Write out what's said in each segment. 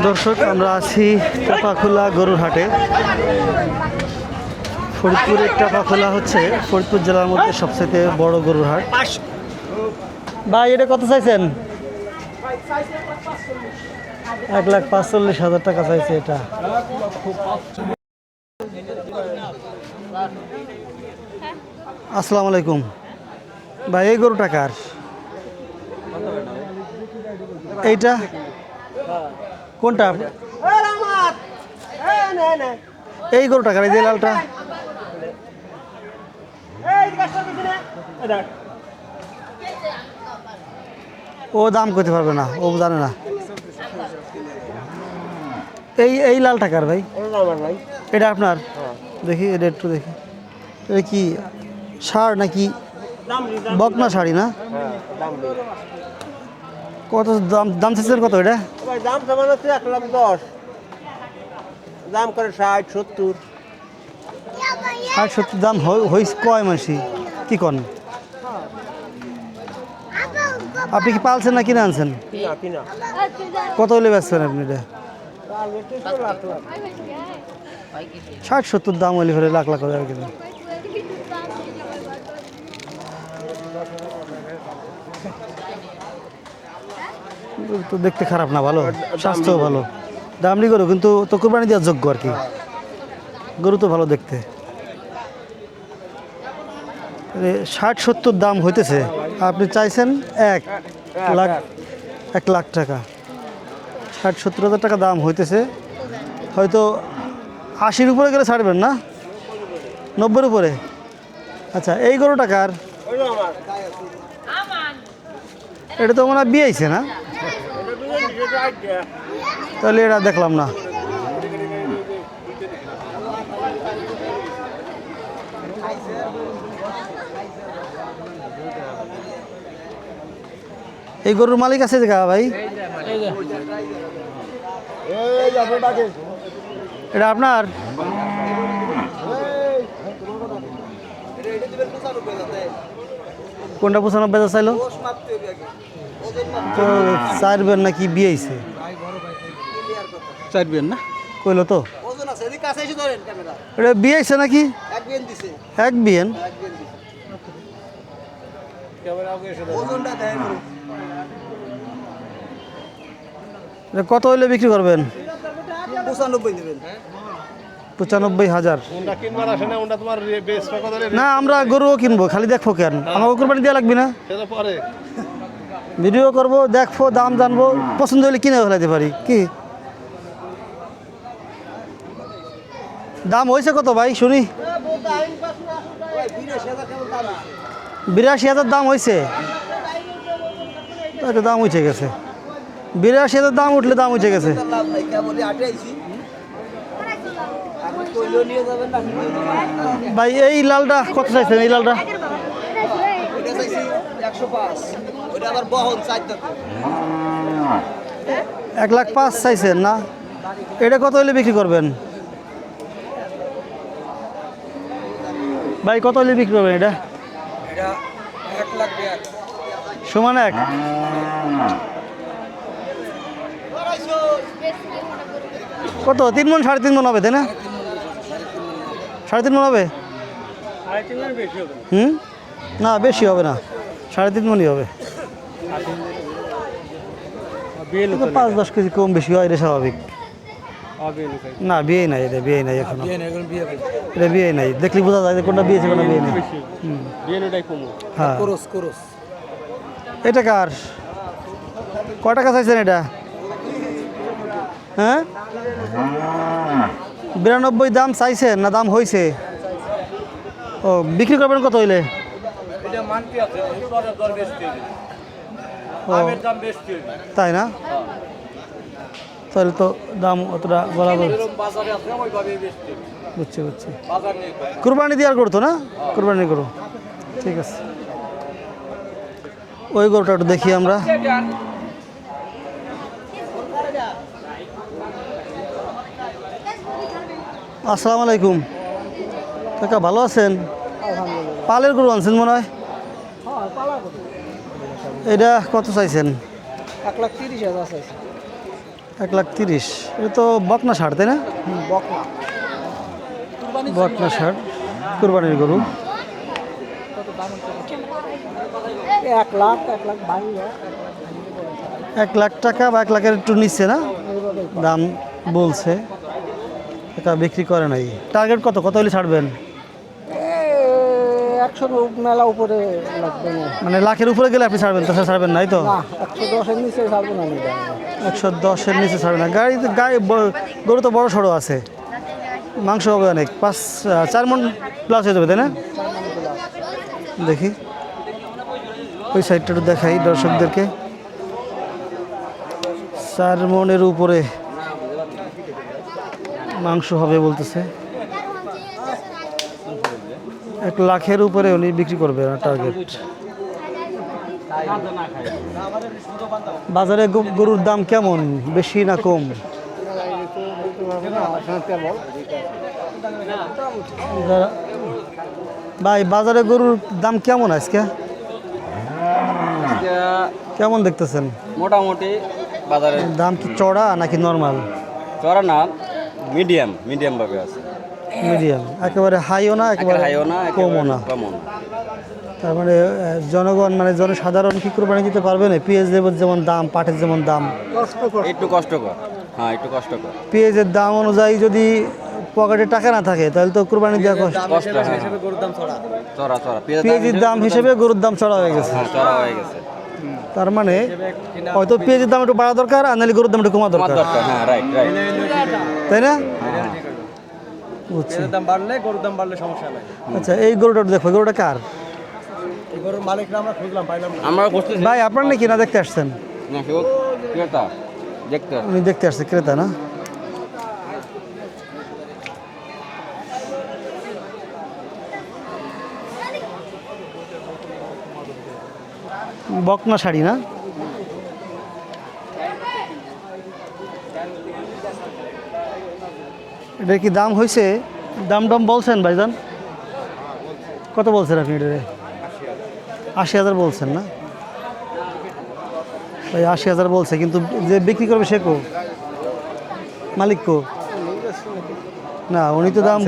দর্শক, আমরা আছি টাপাখোলা গরুর হাটে। ফরিদপুরের টাপাখোলা হচ্ছে ফরিদপুর জেলার মধ্যে সবচেয়ে বড় গরুর হাট। ভাই, এটা কত চাইছেন? 1,45,000 টাকা চাইছে এটা। আসসালামু আলাইকুম ভাই, এই গরুটা কার? এইটা কোনটা? এই গরুটা কার? এই যে লালটা? ও দাম করতে পারবে না, ও জানে না। এই লালটা কার ভাই? এটা আপনার? দেখি এটা একটু দেখি। এটা কি ষাঁড় নাকি বকনা শাড়ি না? কত দাম? দাম চাইছেন কত এটা? দাম সমান হচ্ছে 1,10,000, দাম করে 60-70। 60-70 দাম হয়েছে কয় মাসি? কি কন? আপনি কি পালছেন না কিনে আনছেন? কিনা। কত হলে বেচছেন আপনি এটা? 60-70 দাম হলে ফেলে লাখ লাখ করে আর কি। তো দেখতে খারাপ না, ভালো, স্বাস্থ্যও ভালো, দামড়ি গরু, কিন্তু তো কোরবানি দেওয়ার যোগ্য আর কি। গরু তো ভালো দেখতে। 60-70 দাম হইতেছে, আপনি চাইছেন 1 লাখ টাকা। 60-70 হাজার টাকা দাম হইতেছে। হয়তো 80-র উপরে গেলে ছাড়বেন না? 90-র উপরে? আচ্ছা, এই গরুটা কার? এটা তো মনে হয় বিয়েছে না? তাহলে এটা দেখলাম না। এই গরুর মালিক আছে দেখা ভাই? এটা আপনার? কোনটা 95,000 চাইলো? তো চারবেন নাকি বিয়েছে? চারবেন না কইলো তো? এটা বিয়েছে নাকি? এক বিয়েন। কত হইলে বিক্রি করবেন? 95,000। না, আমরা গরুও কিনবো, খালি দেখবো কেন? আমাকে কোরবানি দেওয়া লাগবে না? ভিডিও করবো, দেখবো, দাম জানবো, পছন্দ হলে কিনে ফেলাইতে পারি কি? দাম হয়েছে কত ভাই শুনি? 82,000 দাম হয়েছে। তাহলে দাম উঠে গেছে। 82,000 দাম উঠলে দাম উঠে গেছে। ভাই, এই লালটা কত চাইছেন? এই লালটা 1,05,000 চাইছেন না? এটা কত হলে বিক্রি করবেন ভাই? কত হলে বিক্রি করবেন এটা? সমান 1। কত? 3 মণ? 3.5 মণ হবে তাই না? 3.5 মণ হবে? না, বেশি হবে না, 3.5 মণই হবে। 5-10 কেজি কম বেশি হয়, এটা স্বাভাবিক। না, বিয়ে নাই, এটা বিয়ে নাই এখনো। এটা বিয়ে নাই, দেখলি বোঝা যায় কোনটা বিয়েছে কোনটা বিয়ে নেই। হ্যাঁ, এটা কার? কয় টাকা চাইছেন এটা? হ্যাঁ, 92 দাম চাইছেন না দাম হয়েছে? ও, বিক্রি করবেন কত হইলে? তাই না? তাহলে তো দাম অতটা বরাবর। বুঝছি। কুরবানি দেওয়ার করতো না? কুরবানি করো, ঠিক আছে। ওই গরুটা একটু দেখি আমরা। আসসালামু আলাইকুম কাকা, ভালো আছেন? পালের গরু আনছেন মনে হয়? এটা কত চাইছেন? 1,30,000 চাইছে। 1,30,000। এটা তো বকনা ষাট, তাই না? বকনা বকনা ষাট, কুরবানির গরু। 1 লাখ 1,20,000 1,00,000 টাকা বা 1,00,000-এর একটু নিচ্ছে না দাম বলছে, এটা বিক্রি করে নাই। টার্গেট কত হলে ছাড়বেন? 100 মেলা উপরে লাগবে না। মানে লাখের উপরে গেলে আপনি ছাড়বেন, তাছাড়া ছাড়বেন নাই তো? না 110-এর নিচে ছাড়বো না। 110-এর নিচে ছাড়বে না। গাড়ি গরু তো বড় সড়ো আছে, মাংস হবে অনেক, 4 মণ প্লাস হয়ে যাবে, তাই না? দেখি ওই সাইডটা একটু দেখাই দর্শকদেরকে। 4 মণের উপরে মাংস হবে বলতেছে। 1,00,000-এর উপরে উনি বিক্রি করবে টার্গেট। বাজারে গরুর দাম কেমন, বেশি না কম? ভাই বাজারে গরুর দাম কেমন আজকে, কেমন দেখতেছেন? মোটামুটি বাজারে দাম কি চড়া নাকি নর্মাল? চড়া না, মিডিয়াম ভাবে আছে। মিডিয়াম, একেবারে হাইও না একেবারে হাইও না, কমও না। তার মানে জনগণ মানে জনসাধারণ কি কুরবানি দিতে পারবে না? পেঁয়াজের যেমন দাম, পাটের যেমন দাম, একটু কষ্টকর। হ্যাঁ, একটু কষ্টকর। পেঁয়াজের দাম অনুযায়ী যদি পকেটে টাকা না থাকে তাহলে তো কুরবানি দেওয়া কষ্ট। পেঁয়াজের দাম হিসেবে গরুর দাম চড়া হয়ে গেছে। চড়া হয়ে গেছে। তার মানে হয়তো পেঁয়াজের দাম একটু বাড়া দরকার, আর নাহলে গরুর দাম একটু কমা দরকার, হ্যাঁ, রাইট। তাই না? বুঝছি। দাম বাড়লে গরুর দাম বাড়লে সমস্যা নাই। আচ্ছা, এই গরুটা দেখো, গরুটা কার? এই গরুর মালিকরা আমরা খুঁজলাম, পাইলাম না। আমরা বসতে ভাই আপনার নাকি না দেখতে আসছেন? না, কেউ ক্রেতা দেখতে উনি দেখতে আসছে, ক্রেতা না? বকনা শাড়ি না? এটা কি দাম হয়েছে? দাম বলছেন ভাইজান? কত বলছেন আপনি এটা? 80,000 বলছেন না ভাই? 80,000 বলছে, কিন্তু যে বিক্রি করবে সে কো, মালিক কো? না, উনি তো দাম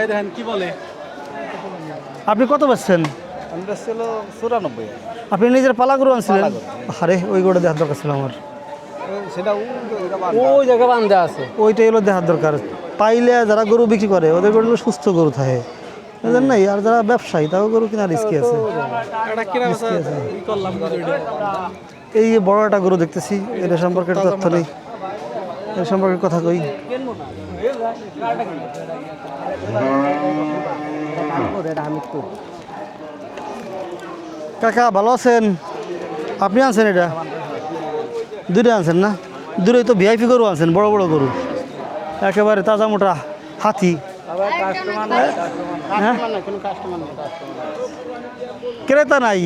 এই দেখেন কি বলে, আপনি কত বেচছেন? আমরা ছিল 94। আপনি নিজের পালা গরু আনছিলেন? আরে ওই গরুটা দেখার দরকার ছিল আমার। সেটা ওই জায়গা বান্ধা আছে। ওইটাই হলো দেখার দরকার। পাইলে যারা গরু বিক্রি করে ওদের গরু হলো সুস্থ গরু থাকে, বুঝলেন নাই? আর যারা ব্যবসায়ী তাও গরু কিনা রিস্কি আছে। এই যে বড় একটা গরু দেখতেছি, এটা সম্পর্কে তথ্য নেই, এর সম্পর্কে কথা কই। কাকা ভালো আছেন? আপনি আনছেন এটা? দুটো আনছেন না? দুটোই তো ভিআইপি গরু আনছেন, বড় বড় গরু, একেবারে তাজা মোটা হাতি। হ্যাঁ, ক্রেতা নাই,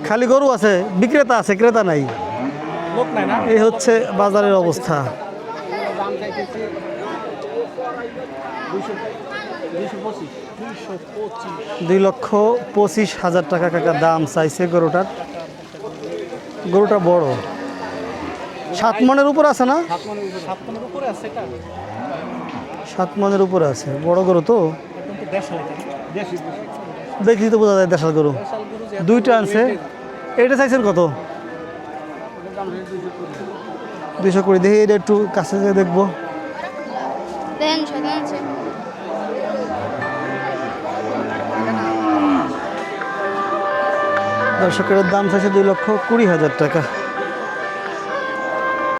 খালি গরু আছে, বিক্রেতা আছে, ক্রেতা নাই। এই হচ্ছে বাজারের অবস্থা। 2,25,000 টাকা কাকা দাম চাইছে গরুটার। গরুটা বড়, 7 মণের উপর আছে না? 7 মণের উপরে আছে, বড় গরু তো, দেখি তো বোঝা যায় দেশাল গরু। দুইটা আনছে। এটা চাইছেন কত? 220। দেখি এটা একটু কাছে যেয়ে দেখবো। দর্শকের দাম চাইছে 2,20,000 টাকা।